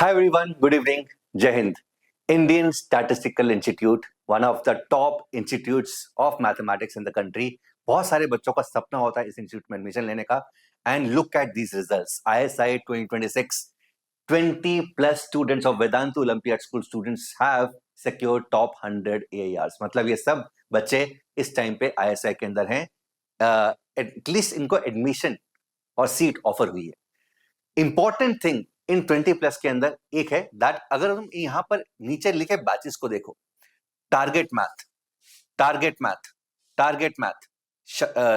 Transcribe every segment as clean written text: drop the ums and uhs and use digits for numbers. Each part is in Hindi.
Hi everyone, good evening. Jai Hind. Indian Statistical Institute, one of the top institutes of mathematics in the country. बहुत सारे बच्चों का सपना होता है इस इंस्टीट्यूट में एडमिशन लेने का. And look at these results. ISI 2026, 20 plus students of Vedanta Olympiad School students have secured top 100 AIRs. मतलब ये सब बच्चे इस टाइम पे ISI के अंदर हैं. एटलीस्ट इनको एडमिशन और सीट ऑफर हुई है. इंपॉर्टेंट थिंग इन 20 प्लस के अंदर एक है दैट अगर तुम यहां पर नीचे लिखे बैचेस को देखो, target math, target math, target math,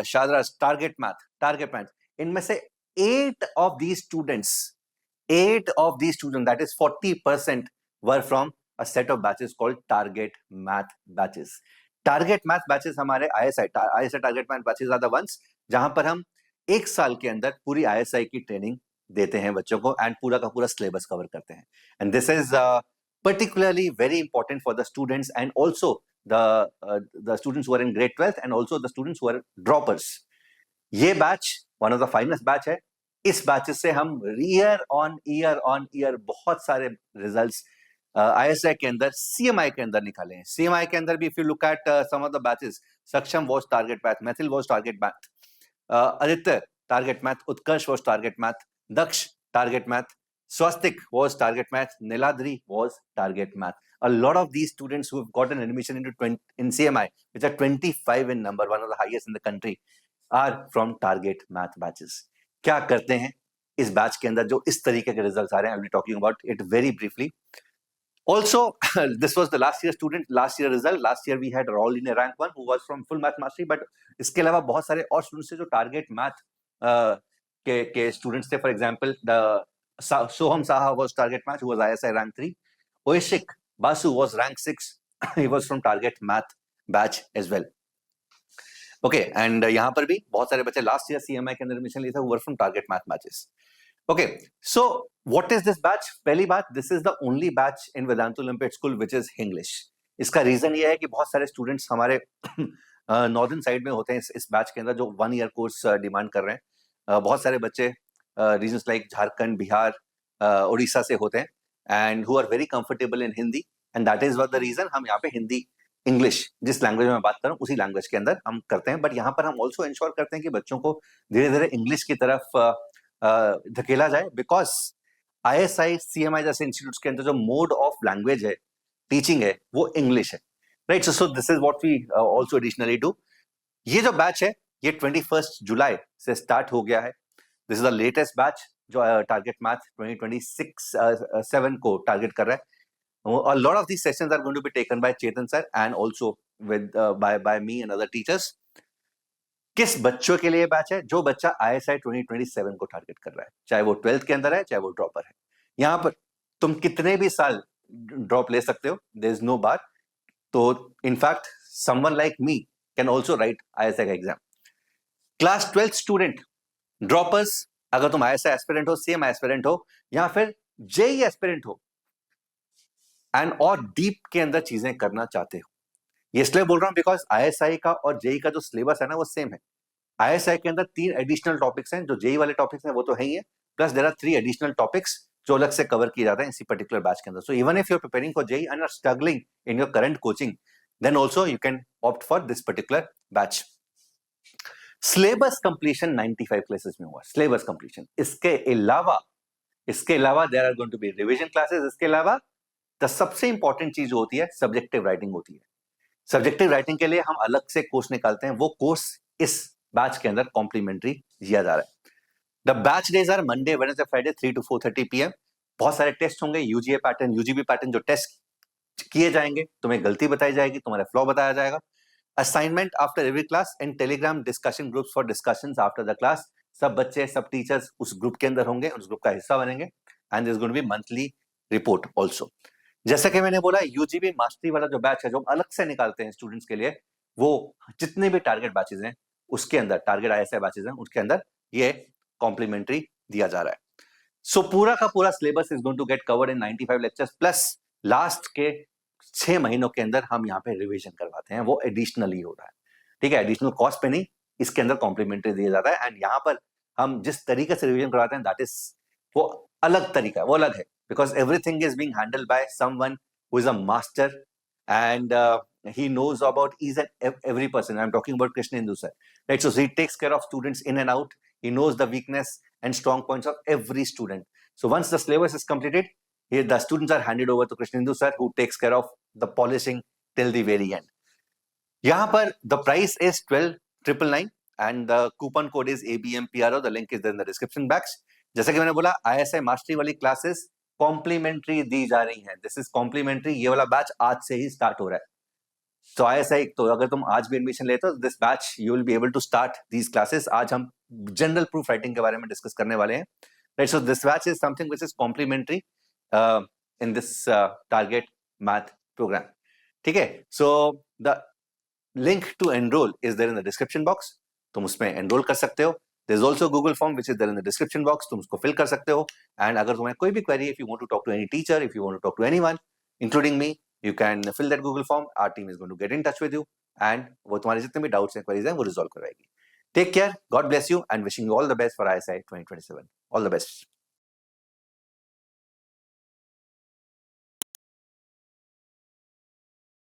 Shadraj target math, इनमें से 8 of these students that is 40% were from a set of batches called target math batches. Target math batches हमारे ISI target math batches are the ones जहां पर हम एक साल के अंदर पूरी ISI की ट्रेनिंग देते हैं बच्चों को एंड पूरा का पूरा सिलेबस कवर करते हैं. And this is particularly very important for the students and also the students who are in grade 12th and also the students who are droppers. ये batch one of the finest batch है. इस बैच से हम ईयर ऑन ईयर बहुत सारे रिजल्ट्स ISI के अंदर CMI के अंदर निकाले हैं. CMI के अंदर भी if you look at some of the batches, Saksham was target math, Maithil was target math, Aditya target math, Utkarsh was target math, Daksh target math, Swastik was target math, Niladri was target math. A lot of these students who have gotten admission into in CMI, which are 25 in number, one of the highest in the country, are from target math batches. क्या करते हैं इस बैच के अंदर जो इस तरीके के रिजल्ट्स आ रहे हैं? I'll be talking about it very briefly. Also, this was the last year student, last year result. Last year we had Raul in a rank 1 who was from full math mastery, but इसके अलावा बहुत सारे और स्टूडेंट्स थे जो टारगेट मैथ के स्टूडेंट्स थे. For example Soham Saha was target math, who was ISI rank 3. Oishik Basu was rank 6, he was from target math batch as well. Okay, and यहां पर भी बहुत सारे बच्चे लास्ट ईयर CMI के अंदर एडमिशन लिए थे, who were from target math batches. Okay, so what is this batch? पहली बात, this is the only batch in Vedantu olympiad school which is English. इसका रीजन ये है कि बहुत सारे स्टूडेंट्स हमारे नॉर्दर्न साइड में होते हैं इस बैच के अंदर जो 1 ईयर कोर्स डिमांड कर रहे हैं. बहुत सारे बच्चे रीजन्स लाइक झारखंड, बिहार, उड़ीसा से होते हैं and who are very comfortable in Hindi, and that is what the reason हम यहाँ पे हिंदी, इंग्लिश, जिस लैंग्वेज में मैं बात कर रहा हूँ उसी लैंग्वेज के अंदर हम करते हैं. बट यहाँ पर हम ऑल्सो इंश्योर करते हैं कि बच्चों को धीरे धीरे इंग्लिश की तरफ धकेला जाए, बिकॉज ISI CMI जैसे इंस्टीट्यूट के अंदर जो मोड ऑफ लैंग्वेज है, टीचिंग है, वो इंग्लिश है. Right, so this is what we also additionally do. ये जो बैच है ये 21 जुलाई से स्टार्ट हो गया है. This is the latest batch जो टारगेट मैथ 2026-7 को टारगेट कर रहा है. A lot of these sessions are going to be taken by Chetan sir and also with by me and other teachers. किस बच्चों के लिए बैच है? जो बच्चा ISI 2027 को टारगेट कर रहा है, चाहे वो 12th के अंदर है, चाहे वो ड्रॉपर है. यहाँ पर तुम कितने भी साल ड्रॉप ले सकते हो, देयर इज नो बार. तो in fact someone like me can also write ISI का exam. Class 12th student, droppers, अगर तुम ISI एस्पिरेंट हो, CMI एस्पिरेंट हो, या फिर JEE एस्पिरेंट हो एंड और डीप के अंदर चीजें करना चाहते हो, ये इसलिए बोल रहा हूं बिकॉज ISI का और JEE का जो सिलेबस है ना वो सेम है. ISI के अंदर 3 एडिशनल टॉपिक्स हैं, जो JEE वाले टॉपिक्स हैं वो तो है ही है, plus there are 3 additional topics जो अलग से कवर किए जाते हैं इसी पर्टिकुलर बैच के अंदर. So even if you are preparing for JEE and are struggling in your current coaching, then also you can opt for this particular batch. Syllabus completion 95 classes में हुआ. Syllabus completion. इसके अलावा there are going to be revision classes. इसके अलावा द सबसे इंपॉर्टेंट चीज होती है सब्जेक्टिव राइटिंग होती है. सब्जेक्टिव राइटिंग के लिए हम अलग से कोर्स निकालते हैं, वो कोर्स इस बैच के अंदर कॉम्प्लीमेंट्री दिया जा रहा है. The batch days are Monday, Wednesday, Friday 3 to 4:30 PM. बहुत सारे टेस्ट होंगे, UGA पैटर्न, UGB पैटर्न, जो टेस्ट किए जाएंगे, तुम्हें गलती बताई जाएगी, तुम्हारा फ्लॉ बताया जाएगा. Assignment after every class and Telegram discussion groups for discussions after the class. सब बच्चे, सब टीचर्स उस ग्रुप के अंदर होंगे, उस ग्रुप का हिस्सा बनेंगे. And there is going to be monthly report also. जैसा कि मैंने बोला, UGB मास्टरी वाला जो बैच है जो अलग से निकालते हैं स्टूडेंट्स के लिए, वो जितने भी टारगेट बैचेस हैं उसके अंदर, टारगेट ISI बैचेस हैं उसके अंदर ये कॉम्प्लीमेंट्री दिया जा रहा है. सो पूरा का पूरा syllabus is going to get covered in 95 lectures, plus last के 6 महीनों के अंदर हम यहाँ पे रिवीजन करवाते हैं, वो एडिशनली हो रहा है. ठीक है, एडिशनल कॉस्ट पे नहीं, इसके अंदर कॉम्प्लीमेंट्री दिया जाता है. एंड यहाँ पर हम जिस तरीके से रिवीजन करवाते हैं दैट इज वो अलग तरीका है, वो अलग है. because everything is being handled by someone who is a master, and he knows about each and every person. I'm talking about Krishnendu sir, right? So he takes care of students in and out. He knows the weakness and strong points of every student. So once the syllabus is completed, here the students are handed over to Krishnendu sir, who takes care of the polishing till the very end. यहाँ पर the price is 12,999 and the coupon code is ABMPRO. The link is there in the description box. जैसा कि मैंने बोला, ISI मास्टरी वाली क्लासेस कॉम्प्लीमेंट्री दी जा रही हैं. This is complimentary. ये वाला बैच आज से ही स्टार्ट हो रहा है. तो ISI, तो अगर तुम आज भी एडमिशन लेते हो, this batch you will be able to start these classes. आज हम जनरल प्रूफ राइटिंग के बारे में डिस्कस करने वाले हैं, right? So this batch is something which is complimentary in this target math program. ठीक है? So the link to enroll is there in the description box. तुम उसमें एनरोल कर सकते हो. There's also Google form which is there in the description box. तुम उसको fill कर सकते हो. And अगर तुम्हें कोई भी query, if you want to talk to any teacher, if you want to talk to anyone, including me, you can fill that Google form. Our team is going to get in touch with you, and वो तुम्हारे जितने भी doubts and queries हैं वो resolve करवाएगी. Take care. God bless you, and wishing you all the best for ISI 2027. All the best.